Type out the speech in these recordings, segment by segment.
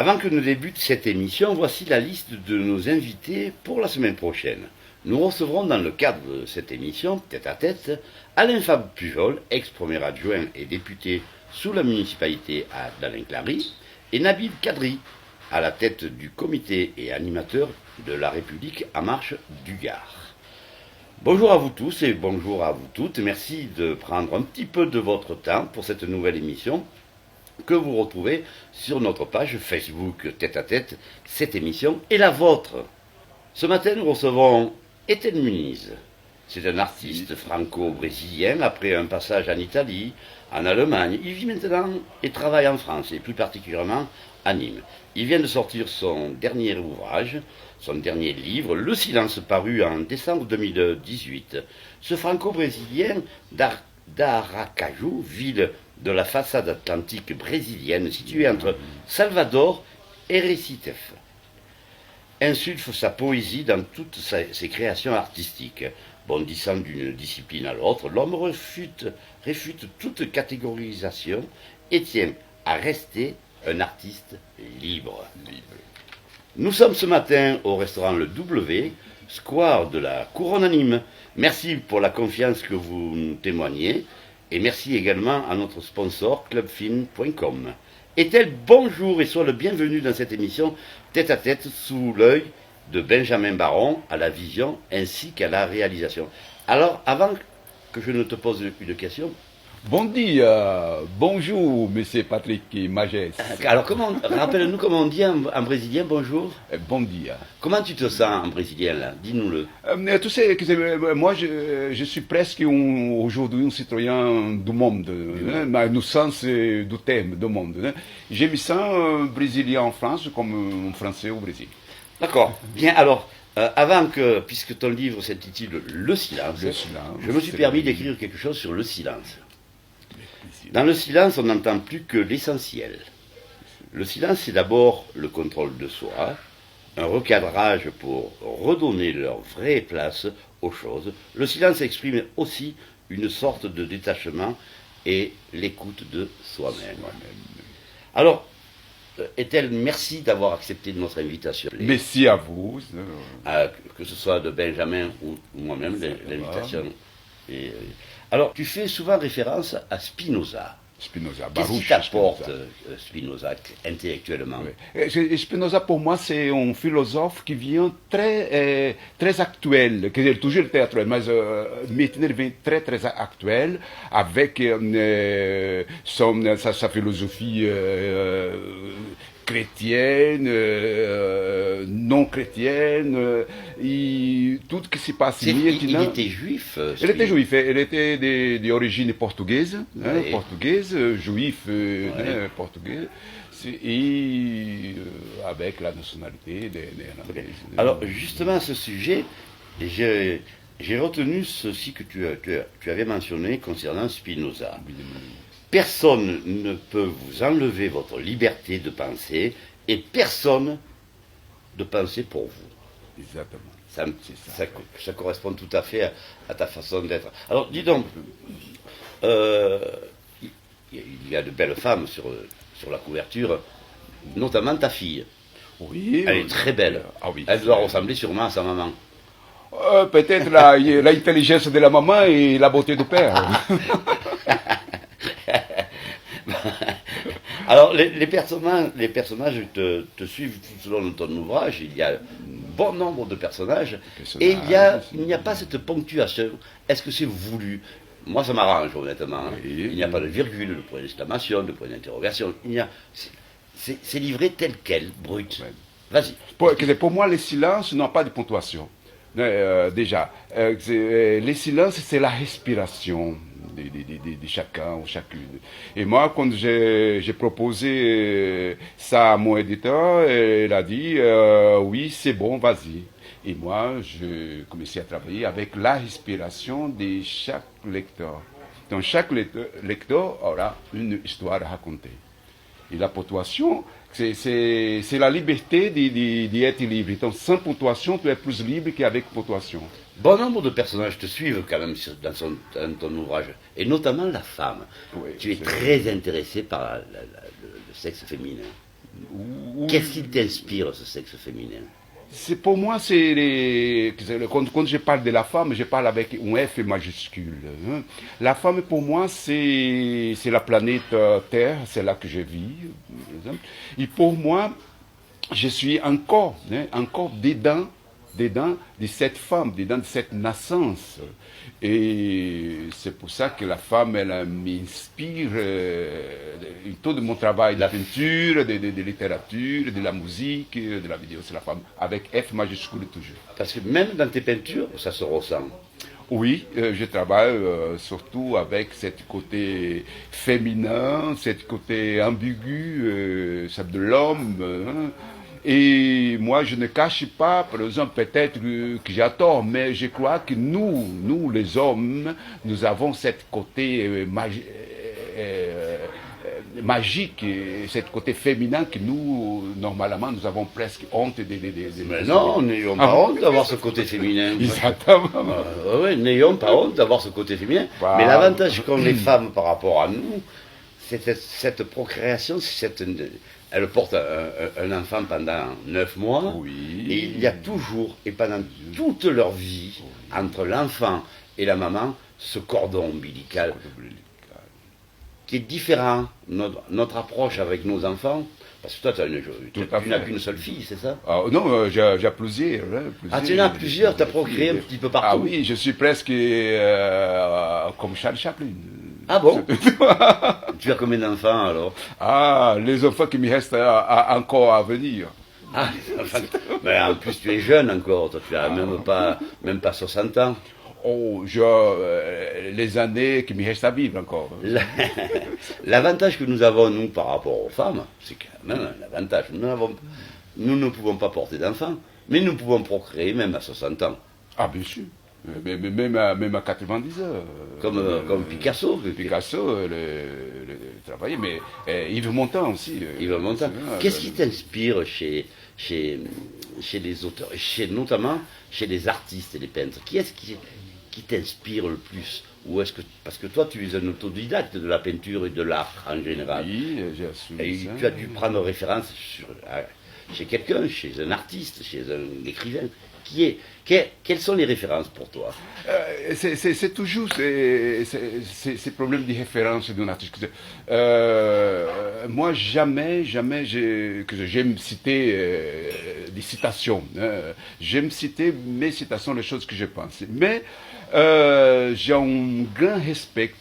Avant que ne débute cette émission, voici la liste de nos invités pour la semaine prochaine. Nous recevrons dans le cadre de cette émission, tête à tête, Alain Fabre Pujol, ex-premier adjoint et député sous la municipalité d'Alain Clary, et Nabil Kadri, à la tête du comité et animateur de La République en marche du Gard. Bonjour à vous tous et bonjour à vous toutes. Merci de prendre un petit peu de votre temps pour cette nouvelle émission que vous retrouvez sur notre page Facebook Tête à Tête. Cette émission est la vôtre. Ce matin, nous recevons Ethel Muniz. C'est un artiste franco-brésilien après un passage en Italie, en Allemagne. Il vit maintenant et travaille en France, et plus particulièrement à Nîmes. Il vient de sortir son dernier ouvrage, son dernier livre, Le Silence, paru en décembre 2018. Ce franco-brésilien d'Aracaju, ville de la façade atlantique brésilienne, située entre Salvador et Recife, insuffle sa poésie dans toutes ses créations artistiques. Bondissant d'une discipline à l'autre, l'homme réfute toute catégorisation et tient à rester un artiste libre. Nous sommes ce matin au restaurant Le W, square de la Couronne à Nîmes. Merci pour la confiance que vous nous témoignez et merci également à notre sponsor clubfin.com. Ethel, bonjour et sois le bienvenu dans cette émission Tête à Tête sous l'œil de Benjamin Baron à la vision ainsi qu'à la réalisation. Alors, avant que je ne te pose une question... Bon dia, bonjour, monsieur Patrick Magès. Alors, rappelle-nous comment on dit en brésilien bonjour. Bon dia. Comment tu te sens en brésilien là? Dis-nous-le. Tu sais, moi je suis presque aujourd'hui un citoyen du monde, hein, no sens du terme, du monde. Hein. Je me sens brésilien en France comme un français au Brésil. D'accord. Bien, alors, puisque ton livre s'intitule Le Silence, je me suis permis d'écrire quelque chose sur le silence. Dans le silence, on n'entend plus que l'essentiel. Le silence, c'est d'abord le contrôle de soi, un recadrage pour redonner leur vraie place aux choses. Le silence exprime aussi une sorte de détachement et l'écoute de soi-même. Alors, Ethel, merci d'avoir accepté notre invitation. Merci à vous. Que ce soit de Benjamin ou moi-même, l'invitation. Alors, tu fais souvent référence à Spinoza. Qu'est-ce qui t'apporte Spinoza intellectuellement? Oui. Spinoza, pour moi, c'est un philosophe qui vient très actuel, qui est toujours très actuel, mais maintenant il vient très actuel, avec sa philosophie chrétienne, non chrétienne, et tout ce qui se passe maintenant. Il était juif. Il était juif, il était d'origine portugaise, juif portugais, et avec la nationalité néerlandaise. Alors, justement, à ce sujet, j'ai retenu ceci que tu avais mentionné concernant Spinoza. Personne ne peut vous enlever votre liberté de penser et personne de penser pour vous. Exactement. Ça correspond tout à fait à ta façon d'être. Alors, dis donc, il y a de belles femmes sur la couverture, notamment ta fille. Oui. Elle est très belle. Oui, elle doit ressembler sûrement à sa maman. Peut-être l'intelligence de la maman et la beauté du père. Alors, les personnages te suivent tout au long de ton ouvrage. Il y a un bon nombre de personnages. Et il n'y a pas cette ponctuation. Est-ce que c'est voulu? Moi, ça m'arrange, honnêtement. Oui. Il n'y a pas de virgule, de point d'exclamation, de point d'interrogation. C'est livré tel quel, brut. Ouais. Vas-y. Pour moi, les silences n'ont pas de ponctuation. Déjà, les silences, c'est la respiration de chacun ou chacune. Et moi, quand j'ai proposé ça à mon éditeur, il a dit oui, c'est bon, vas-y. Et moi, je commençais à travailler avec la respiration de chaque lecteur. Donc, chaque lecteur aura une histoire à raconter. Et la ponctuation, c'est la liberté d'être libre. Donc, sans ponctuation, tu es plus libre qu'avec ponctuation. Bon nombre de personnages te suivent quand même dans ton ouvrage, et notamment la femme. Oui, tu es très intéressé par le sexe féminin. Qu'est-ce qui t'inspire ce sexe féminin? Pour moi, quand je parle de la femme, je parle avec un F majuscule. Hein. La femme, pour moi, c'est la planète Terre, c'est là que je vis. Et pour moi, je suis encore dedans de cette femme, dedans de cette naissance. Et c'est pour ça que la femme, elle m'inspire tout de mon travail de peinture, de littérature, de la musique, de la vidéo. C'est la femme, avec F majuscule toujours. Parce que même dans tes peintures, ça se ressent. Oui, je travaille surtout avec cet côté féminin, cet côté ambigu, de l'homme. Hein. Et moi, je ne cache pas, par exemple, peut-être que j'ai tort, mais je crois que nous les hommes, nous avons cet côté magique, cet côté féminin que nous, normalement, nous avons presque honte de mais non, n'ayons pas honte d'avoir ce côté féminin. Exactement. Oui, n'ayons pas honte d'avoir ce côté féminin. Voilà. Mais l'avantage qu'ont les femmes par rapport à nous, c'est cette procréation, elle porte un enfant pendant 9 mois, oui. Et il y a toujours, et pendant toute leur vie, entre l'enfant et la maman, ce cordon ombilical qui est différent. Notre approche avec nos enfants, parce que toi, tu n'as qu'une seule fille, c'est ça? Non, j'ai plusieurs, Ah, tu en as plusieurs, tu as procréé un petit peu partout. Ah oui, je suis presque comme Charles Chaplin. Ah bon? Tu as combien d'enfants alors? Ah, les enfants qui me restent encore à venir. Ah, mais en plus tu es jeune encore, toi, tu n'as même pas 60 ans. Oh, les années qui me restent à vivre encore. L'avantage que nous avons, nous, par rapport aux femmes, c'est quand même un avantage. Nous ne pouvons pas porter d'enfants, mais nous pouvons procréer même à 60 ans. Ah, bien sûr. Même à 90 ans. Comme Picasso. Picasso, travaillait, mais Yves Montand aussi. Yves Montand. Qu'est-ce qui t'inspire chez les auteurs, notamment chez les artistes et les peintres? Qui est-ce qui t'inspire le plus? Parce que toi, tu es un autodidacte de la peinture et de l'art en général. Oui, j'ai assumé ça. Tu as dû prendre référence chez quelqu'un, chez un artiste, chez un écrivain. Quelles sont les références pour toi? C'est toujours ces problèmes de référence d'un artiste. Moi, jamais j'aime citer des citations. J'aime citer mes citations, les choses que je pense. Mais j'ai un grand respect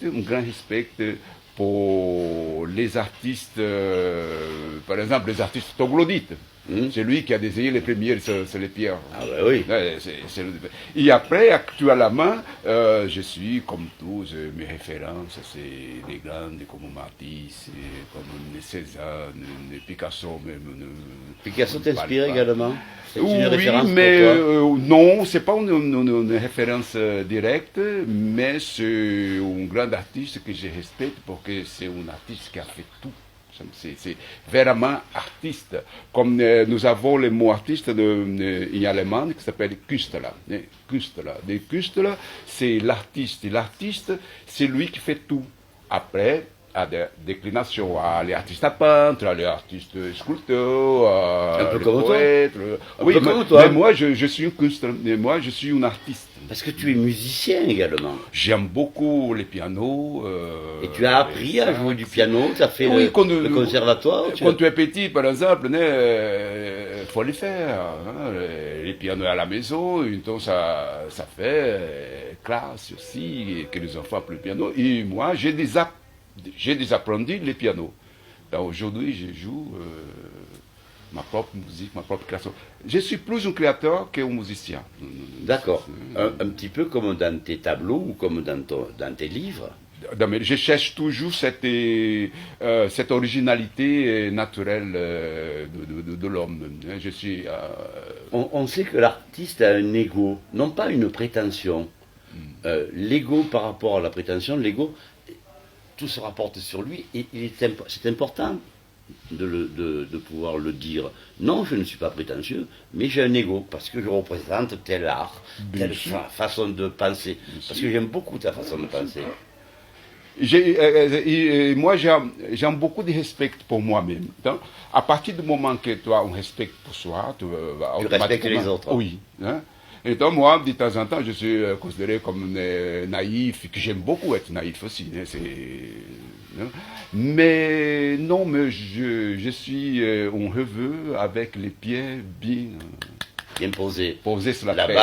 pour les artistes, par exemple les artistes troglodytes. C'est lui qui a désigné les premières sur les pierres. Ah ben oui. Et après, actuellement, je suis comme tous, mes références, c'est des grandes comme Matisse, comme Cézanne, Picasso même. Picasso t'inspire également? Oui, mais non, c'est pas une référence directe, mais c'est un grand artiste que je respecte parce que c'est un artiste qui a fait tout. C'est vraiment artiste. Comme nous avons le mot artiste en allemand qui s'appelle Künstler. Künstler, c'est l'artiste. Et l'artiste, c'est lui qui fait tout. Après, à des déclinations, les artistes à peintre, les artistes sculpteurs, un peu les comme poètes. Oui, mais moi, je suis un Künstler. Moi, je suis un artiste. Parce que tu es musicien également. J'aime beaucoup les pianos. Et tu as appris à jouer du piano? Tu as fait le conservatoire? Quand tu es petit, par exemple, il faut les faire. Hein, les pianos à la maison, donc ça fait classe aussi, que les enfants apprennent le piano. Et moi, j'ai désapprendu les pianos. Aujourd'hui, je joue ma propre musique, ma propre création. Je suis plus un créateur qu'un musicien. D'accord. Un petit peu comme dans tes tableaux ou comme dans tes livres. Je cherche toujours cette originalité naturelle de l'homme. Je suis. On sait que l'artiste a un ego, non pas une prétention. L'ego par rapport à la prétention, l'ego, tout se rapporte sur lui et c'est important de pouvoir le dire. Non, je ne suis pas prétentieux, mais j'ai un ego parce que je représente tel art, telle façon de penser. Parce que j'aime beaucoup ta façon de penser. Moi, j'ai beaucoup de respect pour moi-même. Donc, à partir du moment que tu as un respect pour soi, tu respectes les autres. Oui. Hein? Et donc, moi, de temps en temps, je suis considéré comme naïf, que j'aime beaucoup être naïf aussi. Hein, hein. Mais non, mais je suis un reveux avec les pieds bien posé sur la la terre.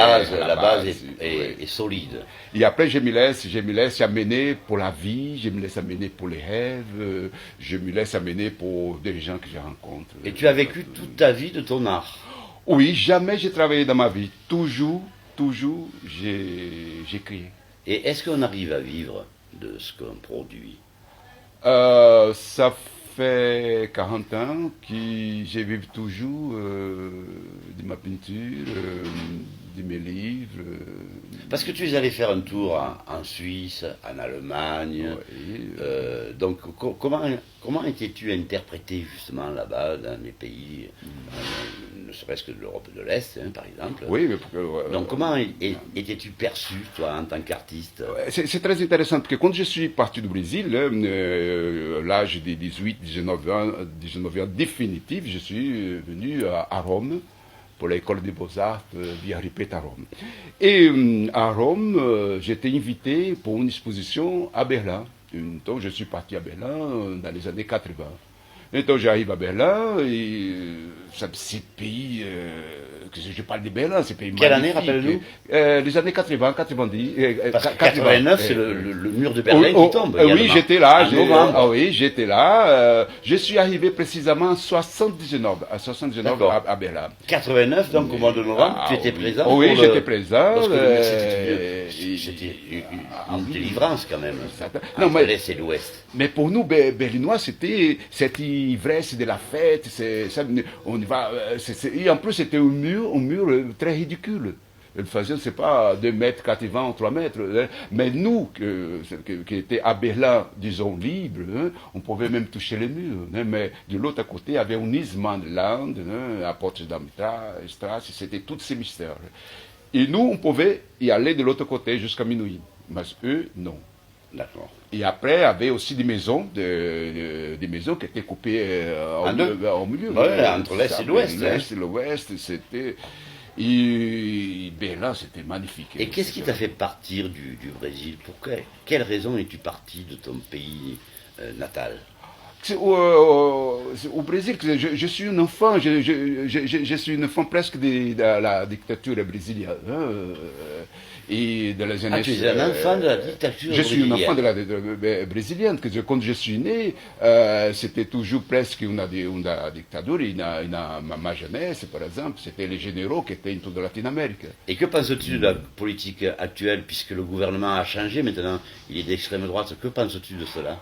base est solide. Et après, je me laisse amener pour la vie, je me laisse amener pour les rêves, je me laisse amener pour des gens que je rencontre. Et tu as vécu toute ta vie de ton art? Oui, jamais j'ai travaillé dans ma vie. Toujours, j'ai créé. Et est-ce qu'on arrive à vivre de ce qu'on produit? Ça fait 40 ans que je vis toujours de ma peinture, de mes livres. Parce que tu es allé faire un tour en Suisse, en Allemagne. Oui. Donc comment étais-tu interprété justement là-bas, dans les pays, ne serait-ce que de l'Europe de l'Est, hein, par exemple? Oui, mais donc comment étais-tu perçu, toi, en tant qu'artiste? C'est très intéressant, parce que quand je suis parti du Brésil, l'âge de 18-19 ans définitif, je suis venu à Rome, pour l'école des beaux-arts via Ripet à Rome. Et à Rome, j'étais invité pour une exposition à Berlin. Donc je suis parti à Berlin dans les années 80. Et donc j'arrive à Berlin, et c'est pays, je parle de Berlin, c'est pays Quelle magnifique. année, rappelle-nous? Les années 80, 90. Parce que 89, c'est le mur de Berlin qui tombe. Oui, j'étais là. Oui, j'étais là. Je suis arrivé précisément en 79 à Berlin. 89, donc au mois de novembre, tu étais présent? Oui, j'étais présent. C'était une délivrance quand même. Non, mais l'Est et l'Ouest. Mais pour nous, Berlinois, c'était cette ivresse de la fête. On va, et en plus, c'était un mur très ridicule. Le faisait, c'est pas 2 mètres 80 ou 3 mètres. Hein. Mais nous, qui étaient à Berlin, disons, libres, hein, on pouvait même toucher les murs. Hein, mais de l'autre côté, il y avait un Islandland, hein, à Potsdam, Strasse, c'était tous ces mystères. Et nous, on pouvait y aller de l'autre côté jusqu'à minuit. Mais eux, non. D'accord. Et après, il y avait aussi des maisons, des maisons qui étaient coupées au milieu. Ouais, entre l'Est et l'Ouest. L'Est et l'Ouest, c'était... Et Berlin, c'était magnifique. Et qu'est-ce qui t'a fait partir du Brésil? Pour quelle raison es-tu parti de ton pays natal? Au Brésil, je suis un enfant, je suis un enfant presque de la dictature brésilienne. Hein, et de les années, tu es un enfant de la dictature brésilienne? Je suis un enfant de la brésilienne. Quand je suis né, c'était toujours presque une dictature. Ma jeunesse, par exemple, c'était les généraux qui étaient dans toute la Latine-Amérique. Et que penses-tu de la politique actuelle, puisque le gouvernement a changé maintenant, il est d'extrême droite? Que penses-tu de cela?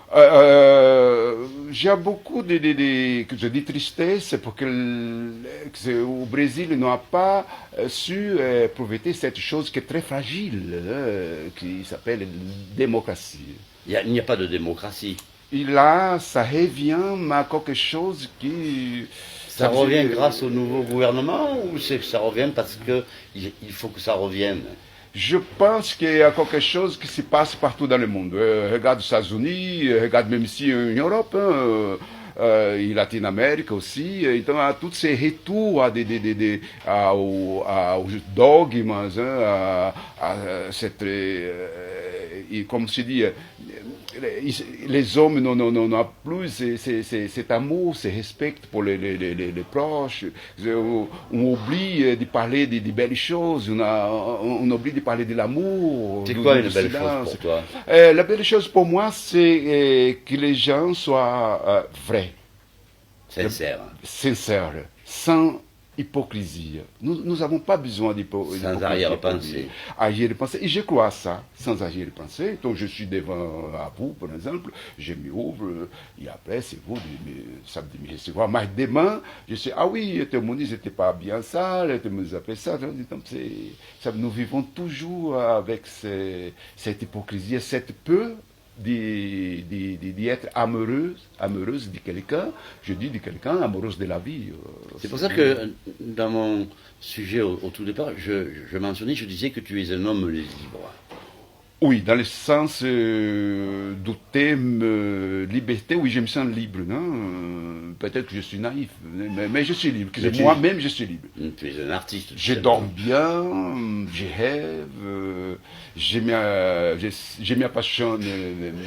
J'ai beaucoup de tristesse parce que au Brésil n'a pas su profiter de cette chose qui est très fragile, qui s'appelle démocratie. Il n'y a pas de démocratie. Et là, ça revient à quelque chose qui... Ça revient grâce au nouveau gouvernement ou ça revient parce qu'il faut que ça revienne? Je pense qu'il y a quelque chose qui se passe partout dans le monde. Regarde aux États-Unis, regarde même ici en Europe, hein, et Latine-Amérique aussi. Então, há tous ces retours aux dogmes, hein, à cette... comme se dit... les hommes n'ont plus cet amour, ce respect pour les proches. On oublie de parler de belles choses, on oublie de parler de l'amour. C'est quoi une belle chose pour toi? La belle chose pour moi, c'est que les gens soient vrais. Sincères. Sincères, sans hypocrisie. Nous n'avons pas besoin d'hypocrisie. Sans arrière-pensée. Arrière-pensée. Et je crois à ça, sans arrière-pensée. Donc je suis devant à vous, par exemple, je m'ouvre, et après c'est vous de me recevoir. Mais demain, je sais, ah oui, tout le monde n'était pas bien ça, tout le monde appelait ça. Donc, nous vivons toujours avec cette hypocrisie, cette peur d'être amoureuse de quelqu'un, je dis de quelqu'un, amoureuse de la vie. C'est pour ça que dans mon sujet au tout départ, je mentionnais, je disais que tu es un homme libre. Oui, dans le sens du thème liberté, oui, je me sens libre. Non. Peut-être que je suis naïf, mais je suis libre. Moi-même, je suis libre. Tu es un artiste. Je dors bien, je rêve, je m'appassionne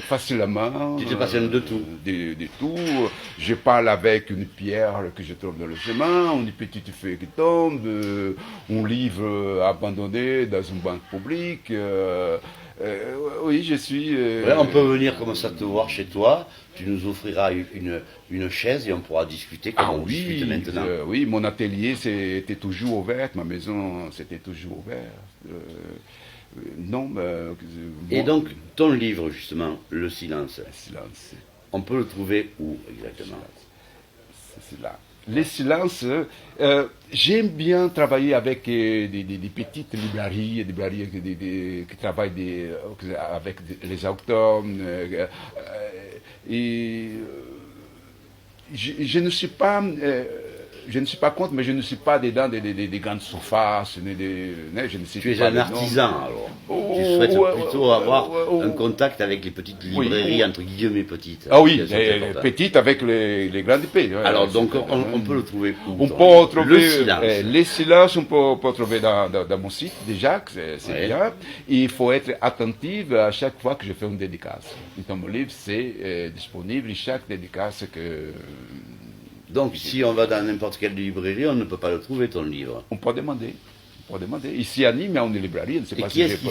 facilement. Tu te passionnes de tout. De tout. Je parle avec une pierre que je trouve dans le chemin, une petite feuille qui tombe, un livre abandonné dans une banque publique. Oui, je suis. Ouais, on peut venir comme ça te voir chez toi. Tu nous offriras une chaise et on pourra discuter comme on discute maintenant. Oui, mon atelier était toujours ouvert, ma maison c'était toujours ouvert. Non, Et donc, ton livre, justement, Le silence, silence. on peut le trouver où exactement? C'est là. Les silences, j'aime bien travailler avec des petites librairies, des librairies qui travaillent avec les auteurs. Et je ne suis pas. Je ne suis pas contre, mais je ne suis pas dedans des grandes surfaces. Tu es un artisan alors. Tu souhaites plutôt avoir un contact avec les petites librairies, entre guillemets petites. Ah oui, les petites avec les grandes épées. Alors donc on peut le trouver où? On peut trouver le silence. Les silences, on peut trouver dans mon site déjà, c'est bien. Il faut être attentif à chaque fois que je fais une dédicace. Dans mon livre, c'est disponible, chaque dédicace que... Donc, si on va dans n'importe quelle librairie, on ne peut pas le trouver, ton livre. On peut demander. Ici à Nîmes, il y a une librairie, je ne sais pas qui est-ce qui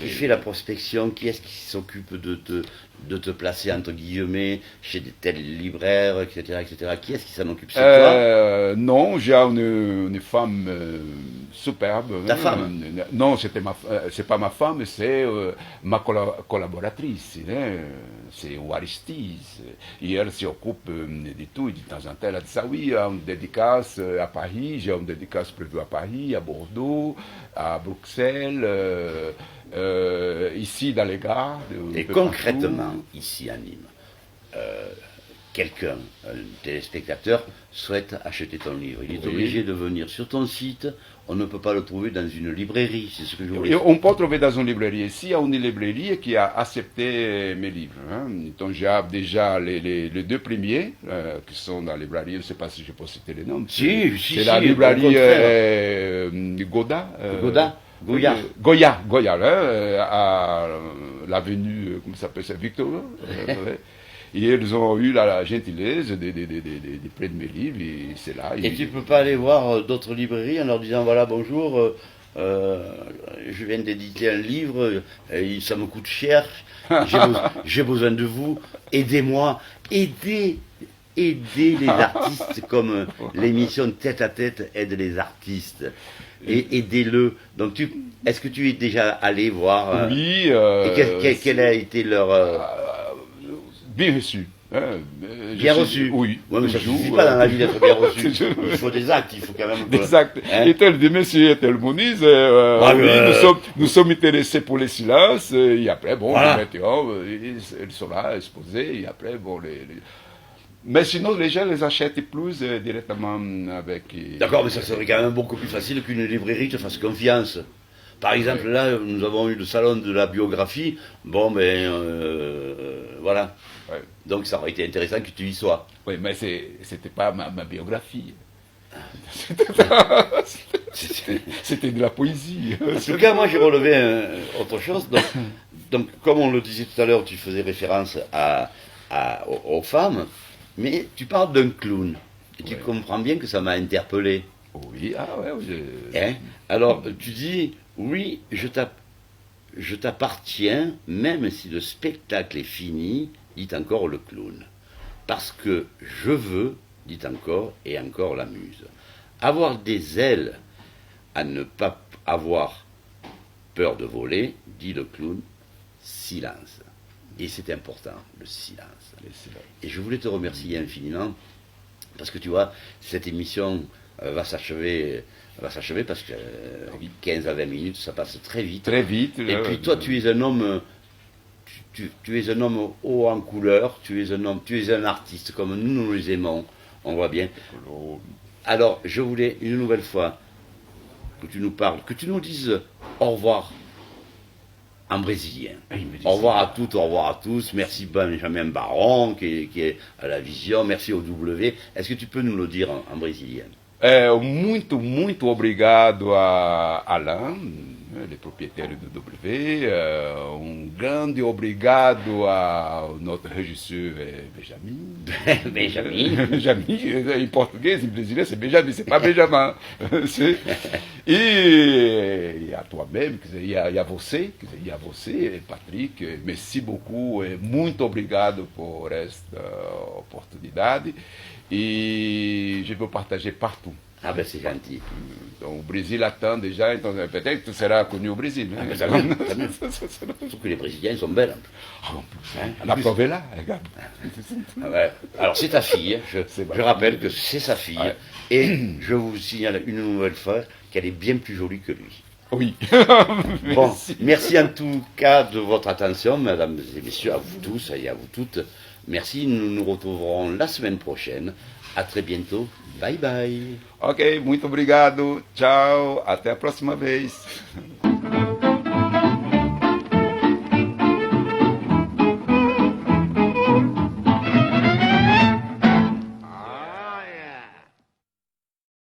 fait la prospection? Qui est-ce qui s'occupe de te placer, entre guillemets, chez des tels libraires, etc., etc. Qui est-ce qui s'en occupe? C'est toi? Non, j'ai une femme superbe. Ta femme? Non, c'est pas ma femme, c'est ma collaboratrice. C'est Aristide. Et elle s'occupe de tout. Et de temps en temps, elle a dit ça, oui, une dédicace à Paris, j'ai une dédicace prévue à Paris, à Bordeaux, à Bruxelles, ici dans les gares. Et concrètement, ici à Nîmes, quelqu'un, un téléspectateur, souhaite acheter ton livre. Il est obligé de venir sur ton site. On ne peut pas le trouver dans une librairie, c'est ce que je voulais dire. On peut le trouver dans une librairie. Ici, il y a une librairie qui a accepté mes livres. Donc, j'ai déjà les deux premiers qui sont dans la librairie. Je ne sais pas si je peux citer les noms. C'est la librairie Goya, à l'avenue, comment ça s'appelle ça, Victor. Et ils ont eu la gentillesse de prendre mes livres, et c'est là. Et tu ne peux pas aller voir d'autres librairies en leur disant, voilà, bonjour, je viens d'éditer un livre, ça me coûte cher, j'ai besoin de vous, aidez-moi, aidez les artistes comme l'émission Tête à Tête aide les artistes. Et aidez-le. Donc, est-ce que tu es déjà allé voir? Oui. Et quel a été leur... Bien reçu. Bien reçu. Oui. Ouais, mais ça ne suffit pas dans la vie d'être bien reçu. Il faut des actes, il faut quand même... Des actes. Et tel dit, monsieur, tel Moniz, nous sommes intéressés pour les silences, et après, bon, voilà. Ils sont là, exposés, et après, bon, Mais sinon, les gens les achètent plus directement avec... D'accord, mais ça serait quand même beaucoup plus facile qu'une librairie te fasse confiance. Par exemple, là, nous avons eu le salon de la biographie. Bon, ben, voilà. Ouais. Donc, ça aurait été intéressant que tu y sois. Oui, mais c'était pas ma biographie. C'était de la poésie. En tout cas, moi, j'ai relevé autre chose. Donc, comme on le disait tout à l'heure, tu faisais référence aux femmes, mais tu parles d'un clown. Et tu comprends bien que ça m'a interpellé. Oui, oui. Alors, tu dis, oui, je t'appartiens, même si le spectacle est fini, dit encore le clown. Parce que je veux, dit encore, et encore la muse. Avoir des ailes à ne pas avoir peur de voler, dit le clown, silence. Et c'est important, le silence. Et je voulais te remercier infiniment, parce que tu vois, cette émission va s'achever parce que 15 à 20 minutes, ça passe très vite. Très vite. Et puis toi, tu es un homme, tu es un homme haut en couleur, tu es un artiste comme nous les aimons, on voit bien. Alors, je voulais une nouvelle fois que tu nous parles, que tu nous dises au revoir en brésilien. Il me dit Au revoir ça. à toutes, au revoir à tous. Merci Benjamin Baron qui est à la vision. Merci au W. Est-ce que tu peux nous le dire en brésilien? Muito obrigado a Alain, le propriétaire do W. Grande obrigado ao nosso regisseur Benjamin. Benjamin. Benjamin, em português, em brasileiro, c'est Benjamin, c'est pas Benjamin. E a toi-même, e a você, e a você, Patrick, merci beaucoup, muito obrigado por esta oportunidade. E je veux partager partout. Ah ben c'est gentil. Donc, au Brésil attend déjà, donc, peut-être que tu seras connu au Brésil. Ah, ben, ça va, tant mieux. Surtout que les Brésiliens sont belles. En plus, Hein, en la plus. preuve est là, regarde. Ah ouais. Alors c'est ta fille, hein. C'est ma Je rappelle que c'est sa fille. Ouais. Et je vous signale une nouvelle fois qu'elle est bien plus jolie que lui. Oui. Bon, merci en tout cas de votre attention, mesdames et messieurs, à vous tous et à vous toutes. Merci, nous nous retrouverons la semaine prochaine. À très bientôt. Bye bye. Ok, muito obrigado. Tchau. Até a próxima vez.